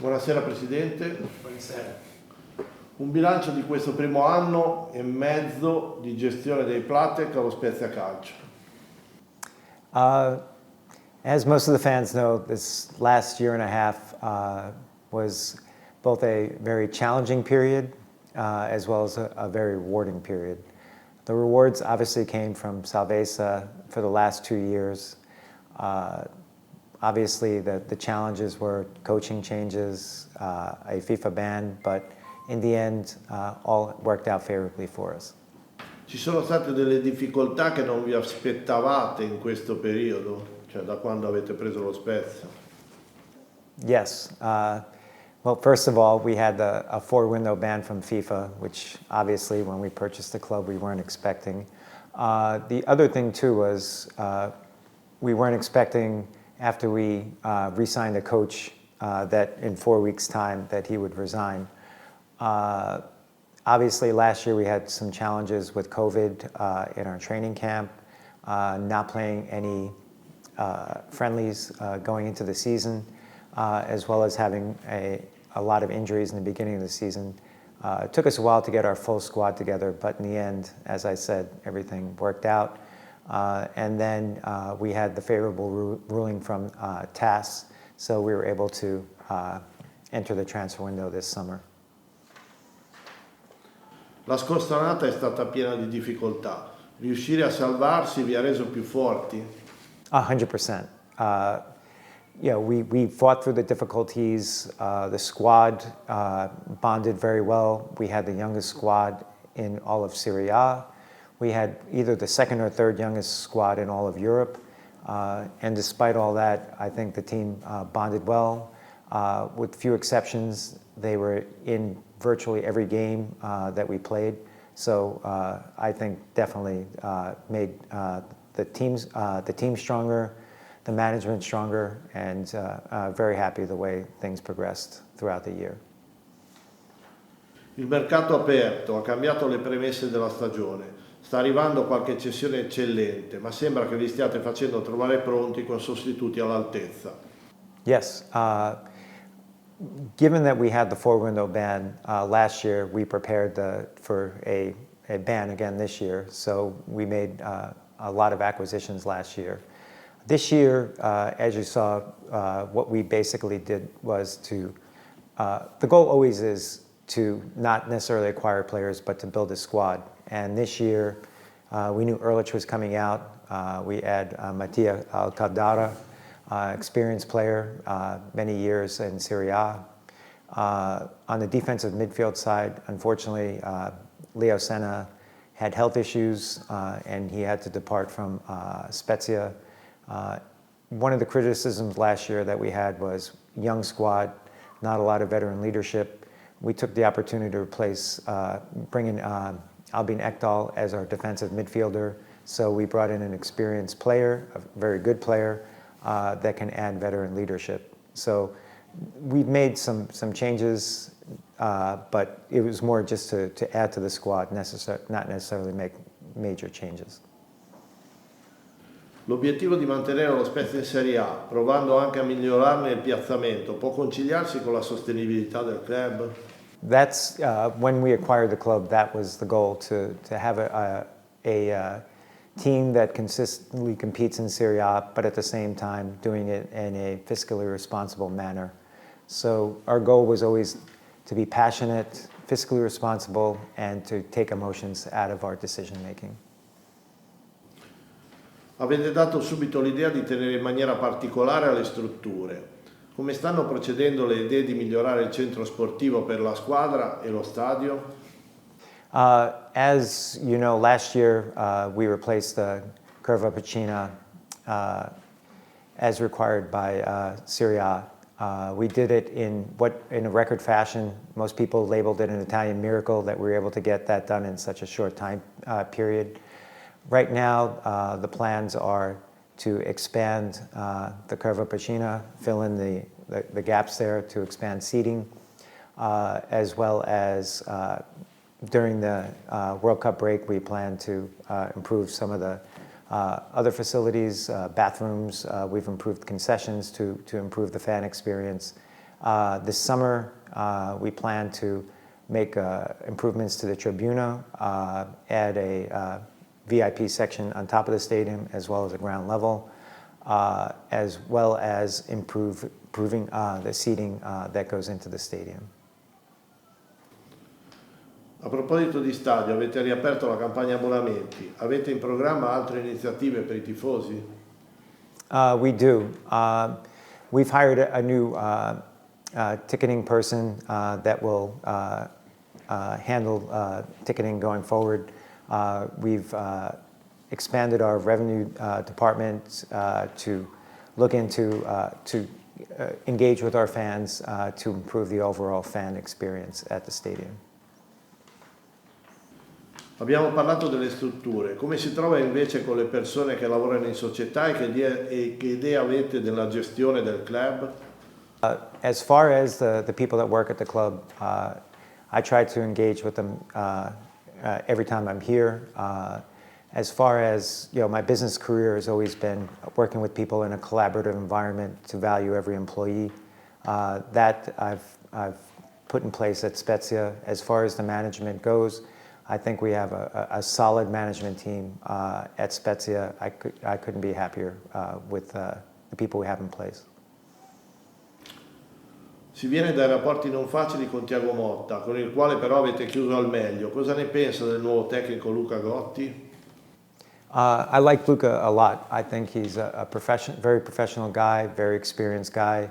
Buonasera Presidente. Buonasera. Un bilancio di questo primo anno e mezzo di gestione dei Platek allo Spezia Calcio. As most of the fans know, this last year and a half was both a very challenging period as well as a very rewarding period. The rewards obviously came from Salvezza for the last 2 years. Obviously, the challenges were coaching changes, a FIFA ban, but in the end, all worked out favorably for us. Ci sono state delle difficoltà che non vi aspettavate in questo periodo, cioè da quando avete preso lo Spezia? Yes. Well, first of all, we had a 4-window ban from FIFA, which obviously when we purchased the club, we weren't expecting. The other thing too was we weren't expecting after we re-signed a coach that in 4 weeks' time that he would resign. Obviously, last year we had some challenges with COVID in our training camp, not playing any friendlies going into the season, as well as having a lot of injuries in the beginning of the season. It took us a while to get our full squad together, but in the end, as I said, everything worked out. And then we had the favorable ruling from TAS, so we were able to enter the transfer window this summer. La scorsa annata è stata piena di difficoltà. Riuscire a salvarsi vi ha reso più forti? 100%. We fought through the difficulties. The squad bonded very well. We had the youngest squad in all of Serie A. We had either the second or third youngest squad in all of Europe. And despite all that, I think the team bonded well. With few exceptions, they were in virtually every game that we played. So I think definitely made the team stronger, the management stronger, and very happy the way things progressed throughout the year. Il mercato aperto ha cambiato le premesse della stagione. Sta arrivando qualche cessione eccellente, ma sembra che vi stiate facendo trovare pronti con sostituti all'altezza. Yes. Given that we had the 4-window ban last year, we prepared for a ban again this year. So we made a lot of acquisitions last year. This year, as you saw, what we basically did was the goal always is to not necessarily acquire players, but to build a squad. And this year, we knew Ehrlich was coming out. We had Mattia Alcaldara, experienced player, many years in Serie A. On the defensive midfield side, unfortunately, Leo Senna had health issues and he had to depart from Spezia. One of the criticisms last year that we had was young squad, not a lot of veteran leadership. We took the opportunity to bring in Albin Ekdal as our defensive midfielder. So we brought in an experienced player, a very good player, that can add veteran leadership. So we've made some changes, but it was more just to add to the squad, not necessarily make major changes. L'obiettivo di mantenere lo Spezia in Serie A, provando anche a migliorarne il piazzamento, può conciliarsi con la sostenibilità del club? That's when we acquired the club. That was the goal, to have a team that consistently competes in Serie A, but at the same time doing it in a fiscally responsible manner. So our goal was always to be passionate, fiscally responsible, and to take emotions out of our decision making. Avete dato subito l'idea di tenere in maniera particolare le strutture. Come stanno procedendo le idee di migliorare il centro sportivo per la squadra e lo stadio? As you know, last year we replaced the curva piscina as required by Serie A. We did it in a record fashion. Most people labeled it an Italian miracle that we were able to get that done in such a short time period. Right now, the plans are to expand the curva piscina, fill in the gaps there, to expand seating, as well as during the World Cup break, we plan to improve some of the other facilities, bathrooms. We've improved concessions to improve the fan experience. This summer, we plan to make improvements to the tribuna, add a VIP section on top of the stadium as well as a ground level, as well as improving the seating that goes into the stadium. A proposito di stadio, avete riaperto la campagna abbonamenti. Avete in programma altre iniziative per i tifosi? We do. We've hired a new ticketing person that will handle ticketing going forward. We've expanded our revenue department to look into to engage with our fans to improve the overall fan experience at the stadium. Abbiamo parlato delle strutture, come si trova invece con le persone che lavorano in società e che idea avete della gestione del club? As far as the people that work at the club, I try to engage with them every time I'm here. As far as, my business career has always been working with people in a collaborative environment to value every employee. That I've put in place at Spezia. As far as the management goes, I think we have a solid management team at Spezia. I couldn't be happier with the people we have in place. Si viene dai rapporti non facili con Thiago Motta, con il quale però avete chiuso al meglio. Cosa ne pensa del nuovo tecnico Luca Gotti? I like Luca a lot. I think he's a very professional guy, very experienced guy.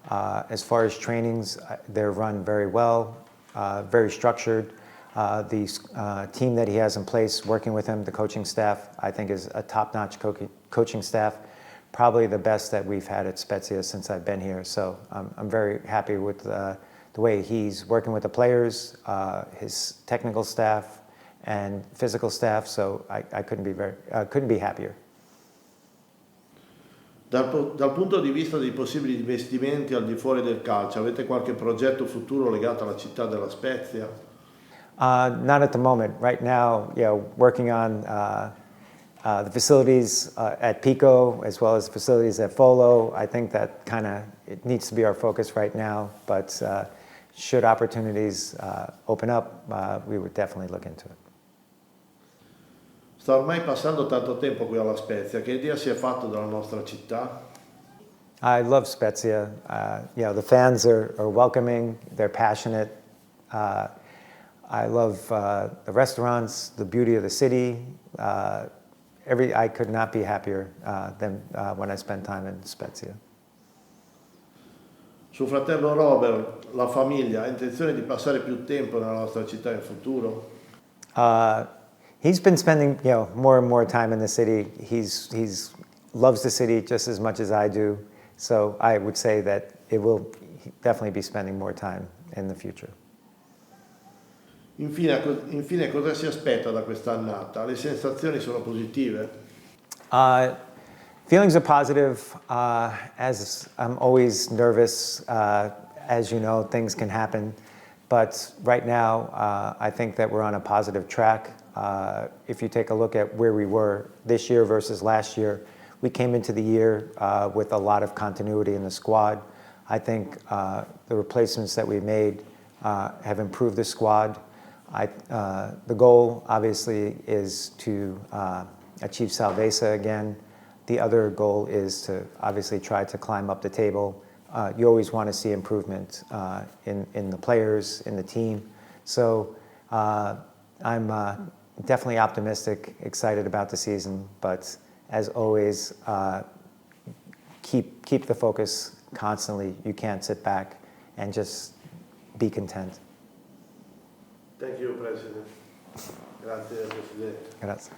As far as trainings, they're run very well, very structured. The team that he has in place, working with him, the coaching staff, I think is a top-notch coaching staff, probably the best that we've had at Spezia since I've been here. So I'm very happy with the way he's working with the players, his technical staff, and physical staff. So I couldn't be happier. Dal punto di vista dei possibili investimenti al di fuori del calcio, avete qualche progetto futuro legato alla città della Spezia? Not at the moment. Right now, working on the facilities at Pico as well as the facilities at Folo. I think that it needs to be our focus right now. But should opportunities open up, we would definitely look into it. Sta ormai passando tanto tempo qui alla Spezia. Che idea si è fatto della nostra città? I love Spezia. The fans are welcoming. They're passionate. I love the restaurants, the beauty of the city. I could not be happier than when I spend time in Spezia. Suo fratello Robert, la famiglia, ha intenzione di passare più tempo nella nostra città in futuro? He's been spending more and more time in the city. He's loves the city just as much as I do. So I would say that it will definitely be spending more time in the future. Infine, cosa si aspetta da quest'annata? Le sensazioni sono positive? Feelings are positive. As I'm always nervous, as you know, things can happen. But right now, I think that we're on a positive track. If you take a look at where we were this year versus last year, we came into the year with a lot of continuity in the squad. I think the replacements that we made have improved the squad. The goal, obviously, is to achieve Salvezza again. The other goal is to obviously try to climb up the table. You always want to see improvement in the players, in the team. So I'm definitely optimistic, excited about the season, but as always, keep the focus constantly. You can't sit back and just be content. Thank you, President. Grazie, Presidente. Grazie.